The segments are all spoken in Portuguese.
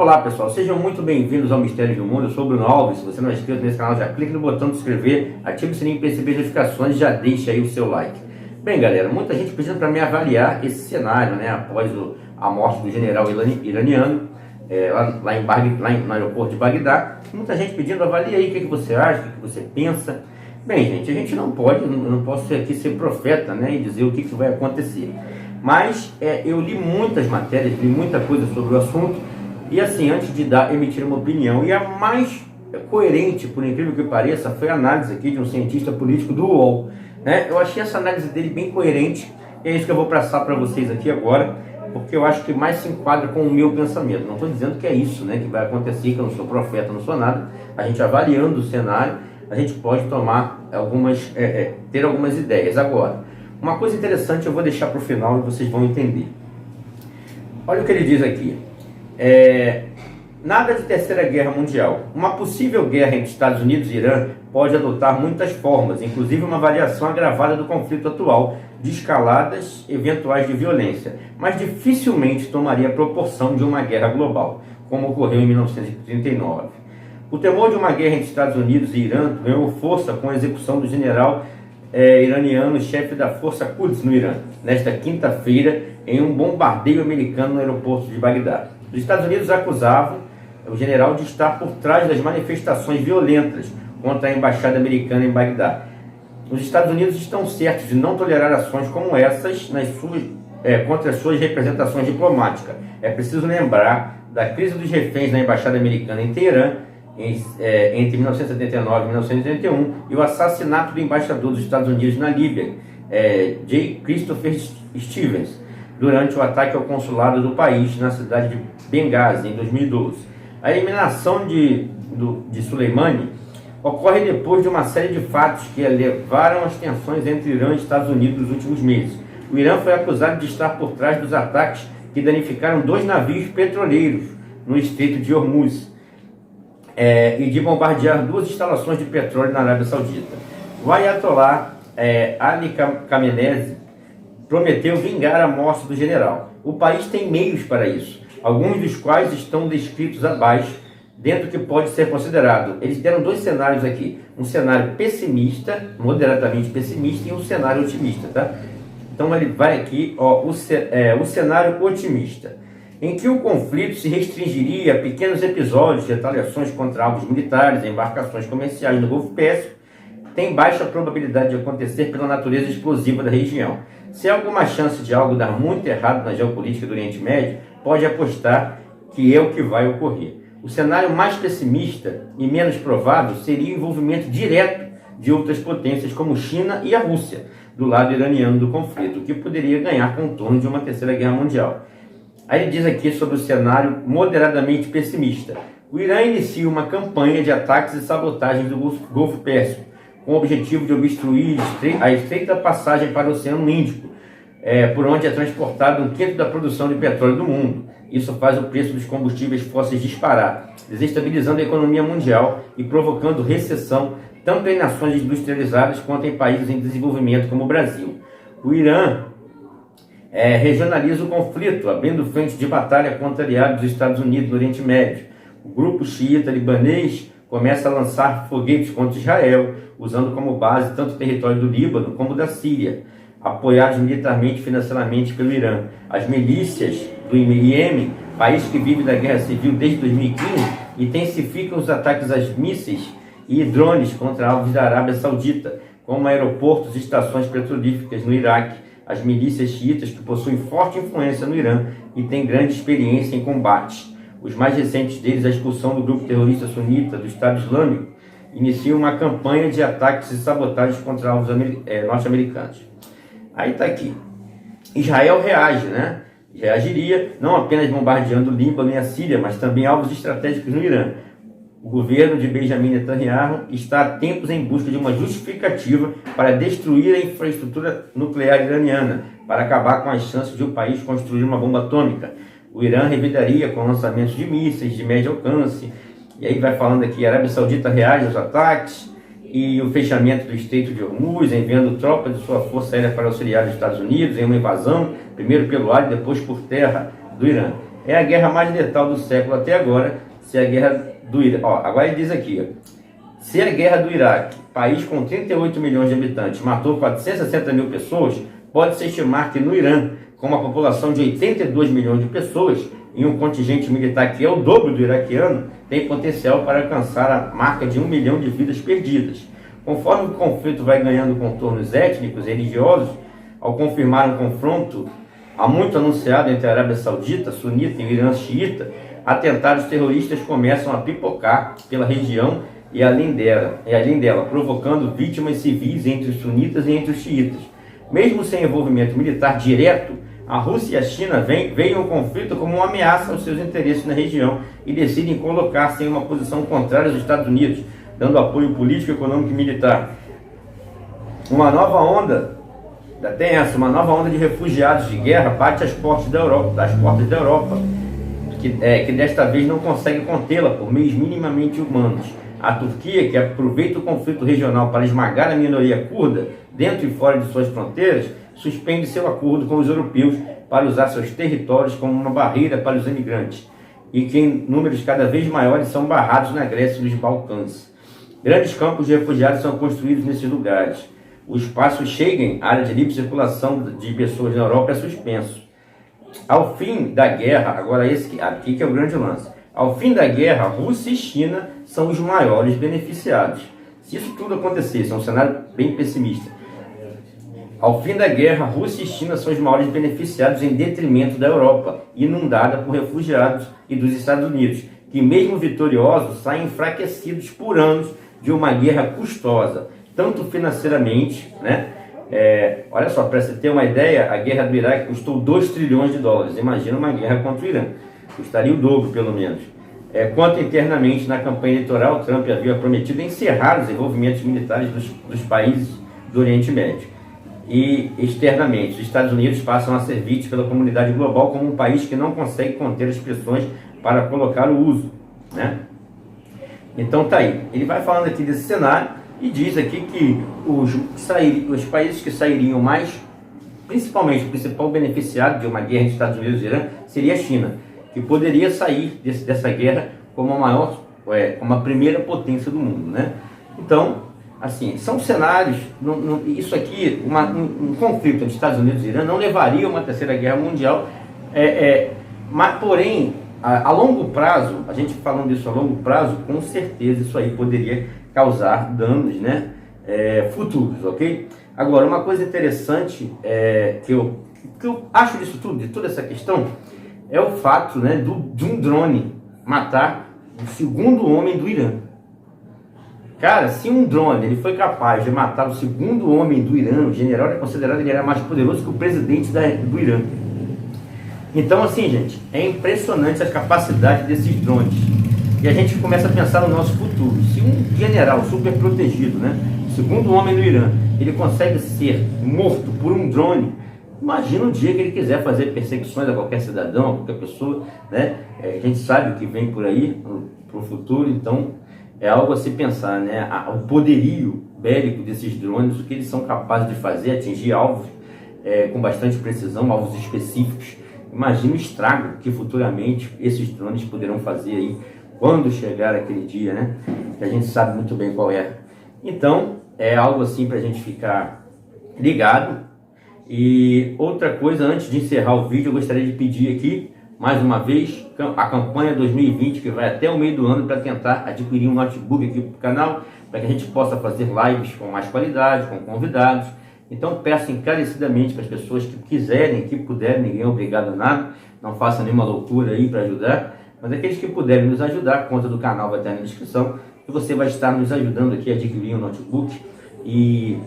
Olá pessoal, sejam muito bem-vindos ao Mistério do Mundo. Eu sou o Bruno Alves. Se você não é inscrito nesse canal, já clique no botão de se inscrever, ative o sininho para receber notificações e já deixa aí o seu like. Bem galera, muita gente pedindo para me avaliar esse cenário, né, após a morte do general iraniano lá no aeroporto de Bagdá. Muita gente pedindo, avalie aí o que você acha, o que você pensa. Bem gente, a gente não posso aqui ser profeta, né, e dizer o que vai acontecer. Mas eu li muitas matérias, li muita coisa sobre o assunto. E assim, antes de emitir uma opinião, e a mais coerente, por incrível que pareça, foi a análise aqui de um cientista político do UOL, né? Eu achei essa análise dele bem coerente, e é isso que eu vou passar para vocês aqui agora, porque eu acho que mais se enquadra com o meu pensamento. Não estou dizendo que é isso, né, que vai acontecer, que eu não sou profeta, não sou nada. A gente avaliando o cenário, a gente pode tomar ter algumas ideias. Agora, uma coisa interessante eu vou deixar para o final e vocês vão entender. Olha o que ele diz aqui. Nada de terceira guerra mundial. Uma possível guerra entre Estados Unidos e Irã pode adotar muitas formas, inclusive uma variação agravada do conflito atual, de escaladas eventuais de violência, mas dificilmente tomaria a proporção de uma guerra global, como ocorreu em 1939. O temor de uma guerra entre Estados Unidos e Irã ganhou força com a execução do general iraniano, chefe da Força Quds no Irã, nesta quinta-feira, em um bombardeio americano no aeroporto de Bagdá. Os Estados Unidos acusavam o general de estar por trás das manifestações violentas contra a embaixada americana em Bagdá. Os Estados Unidos estão certos de não tolerar ações como essas contra as suas representações diplomáticas. É preciso lembrar da crise dos reféns na embaixada americana em Teherã, entre 1979 e 1981, e o assassinato do embaixador dos Estados Unidos na Líbia, J. Christopher Stevens, durante o ataque ao consulado do país na cidade de Benghazi, em 2012. A eliminação de Soleimani ocorre depois de uma série de fatos que levaram as tensões entre Irã e Estados Unidos nos últimos meses. O Irã foi acusado de estar por trás dos ataques que danificaram 2 navios petroleiros no Estreito de Hormuz e de bombardear 2 instalações de petróleo na Arábia Saudita. O Ayatollah Ali Khamenei prometeu vingar a morte do general. O país tem meios para isso, alguns dos quais estão descritos abaixo, dentro do que pode ser considerado. Eles deram 2 cenários aqui, um cenário pessimista, moderadamente pessimista, e um cenário otimista, tá? Então ele vai aqui, o cenário otimista, em que o conflito se restringiria a pequenos episódios de retaliações contra alvos militares, embarcações comerciais no Golfo Pérsico, tem baixa probabilidade de acontecer pela natureza explosiva da região. Se há alguma chance de algo dar muito errado na geopolítica do Oriente Médio, pode apostar que é o que vai ocorrer. O cenário mais pessimista e menos provável seria o envolvimento direto de outras potências como China e a Rússia, do lado iraniano do conflito, o que poderia ganhar contorno de uma terceira guerra mundial. Aí ele diz aqui sobre o cenário moderadamente pessimista. O Irã inicia uma campanha de ataques e sabotagens do Golfo Pérsico, com o objetivo de obstruir a estreita passagem para o Oceano Índico, por onde é transportado 1/5 da produção de petróleo do mundo. Isso faz o preço dos combustíveis fósseis disparar, desestabilizando a economia mundial e provocando recessão tanto em nações industrializadas quanto em países em desenvolvimento como o Brasil. O Irã regionaliza o conflito, abrindo frente de batalha contra aliados dos Estados Unidos no Oriente Médio. O grupo xiita libanês começa a lançar foguetes contra Israel, usando como base tanto o território do Líbano como da Síria, apoiados militarmente e financeiramente pelo Irã. As milícias do Iêmen, país que vive da guerra civil desde 2015, intensificam os ataques a mísseis e drones contra alvos da Arábia Saudita, como aeroportos e estações petrolíferas no Iraque. As milícias xiitas, que possuem forte influência no Irã e têm grande experiência em combate. Os mais recentes deles, a expulsão do grupo terrorista sunita do Estado Islâmico, iniciam uma campanha de ataques e sabotagens contra alvos norte-americanos. Aí está aqui. Israel reage, né? Reagiria não apenas bombardeando o Líbano e a Síria, mas também alvos estratégicos no Irã. O governo de Benjamin Netanyahu está há tempos em busca de uma justificativa para destruir a infraestrutura nuclear iraniana, para acabar com as chances de o país construir uma bomba atômica. O Irã revidaria com lançamentos de mísseis de médio alcance. E aí vai falando aqui, a Arábia Saudita reage aos ataques e o fechamento do Estreito de Hormuz, enviando tropas de sua força aérea para auxiliar os Estados Unidos em uma invasão, primeiro pelo ar e depois por terra do Irã. é a guerra mais letal do século até agora, se a guerra do Iraque. Agora ele diz aqui, se a guerra do Iraque, país com 38 milhões de habitantes, matou 460 mil pessoas, pode-se estimar que no Irã, com uma população de 82 milhões de pessoas, e um contingente militar que é o dobro do iraquiano, tem potencial para alcançar a marca de 1 milhão de vidas perdidas. Conforme o conflito vai ganhando contornos étnicos e religiosos, ao confirmar um confronto há muito anunciado entre a Arábia Saudita, sunita, e o Irã xiita, atentados terroristas começam a pipocar pela região e além dela, provocando vítimas civis entre os sunitas e entre os xiitas. Mesmo sem envolvimento militar direto, a Rússia e a China veem o conflito como uma ameaça aos seus interesses na região e decidem colocar-se em uma posição contrária aos Estados Unidos, dando apoio político, econômico e militar. Uma nova onda de refugiados de guerra bate às portas da Europa, que desta vez não consegue contê-la por meios minimamente humanos. A Turquia, que aproveita o conflito regional para esmagar a minoria curda dentro e fora de suas fronteiras, suspende seu acordo com os europeus para usar seus territórios como uma barreira para os imigrantes, e que em números cada vez maiores são barrados na Grécia e nos Balcãs. Grandes campos de refugiados são construídos nesses lugares. O espaço Schengen, área de livre circulação de pessoas na Europa, é suspenso. Ao fim da guerra, agora aqui que é o grande lance, ao fim da guerra, Rússia e China são os maiores beneficiados. Se isso tudo acontecesse, é um cenário bem pessimista. Ao fim da guerra, Rússia e China são os maiores beneficiados em detrimento da Europa, inundada por refugiados, e dos Estados Unidos, que mesmo vitoriosos, saem enfraquecidos por anos de uma guerra custosa, tanto financeiramente, né? Olha só, para você ter uma ideia, a guerra do Iraque custou 2 trilhões de dólares. Imagina uma guerra contra o Irã. Custaria o dobro, pelo menos. Quanto internamente na campanha eleitoral, Trump havia prometido encerrar os envolvimentos militares dos países do Oriente Médio. E externamente, os Estados Unidos passam a ser vistos pela comunidade global como um país que não consegue conter as pressões para colocar o uso, né? Então tá aí. Ele vai falando aqui desse cenário e diz aqui que os países que sairiam mais, principalmente o principal beneficiado de uma guerra entre Estados Unidos e Irã, seria a China, que poderia sair dessa guerra como como a primeira potência do mundo, né? Então, assim, são cenários, isso aqui, um conflito entre Estados Unidos e Irã não levaria a uma terceira guerra mundial, mas porém, a longo prazo, a gente falando disso a longo prazo, com certeza isso aí poderia causar danos, né, futuros, ok? Agora, uma coisa interessante que eu acho disso tudo, de toda essa questão, é o fato, né, de um drone matar o segundo homem do Irã. Cara, se um drone ele foi capaz de matar o segundo homem do Irã, o general é considerado que ele era mais poderoso que o presidente do Irã. Então, assim, gente, é impressionante a capacidade desses drones. E a gente começa a pensar no nosso futuro. Se um general super protegido, né, o segundo homem do Irã, ele consegue ser morto por um drone, imagina um dia que ele quiser fazer perseguições a qualquer cidadão, a qualquer pessoa, né? A gente sabe o que vem por aí, para o futuro, então é algo a se pensar, né? O poderio bélico desses drones, o que eles são capazes de fazer, atingir alvos com bastante precisão, alvos específicos. Imagina o estrago que futuramente esses drones poderão fazer aí, quando chegar aquele dia, né? Que a gente sabe muito bem qual é. Então, é algo assim para a gente ficar ligado. E outra coisa, antes de encerrar o vídeo, eu gostaria de pedir aqui, mais uma vez, a campanha 2020, que vai até o meio do ano, para tentar adquirir um notebook aqui para o canal, para que a gente possa fazer lives com mais qualidade, com convidados. Então peço encarecidamente para as pessoas que quiserem, que puderem, ninguém é obrigado a nada, não façam nenhuma loucura aí para ajudar, mas aqueles que puderem nos ajudar, a conta do canal vai estar na descrição, e você vai estar nos ajudando aqui a adquirir um notebook, e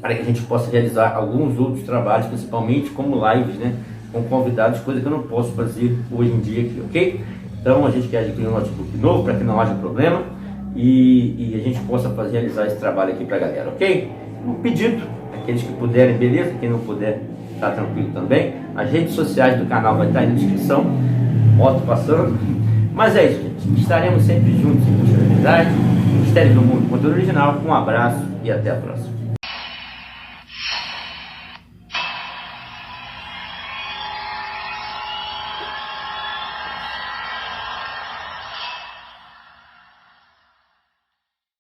para que a gente possa realizar alguns outros trabalhos, principalmente como lives, né, com convidados, coisa que eu não posso fazer hoje em dia aqui, ok? Então a gente quer adquirir um notebook novo para que não haja problema, e a gente possa realizar esse trabalho aqui para a galera, ok? Um pedido, aqueles que puderem, beleza, quem não puder, tá tranquilo também. As redes sociais do canal vai estar aí na descrição, moto passando. Mas é isso, gente, estaremos sempre juntos em busca da verdade, mistérios do mundo, conteúdo original. Um abraço e até a próxima.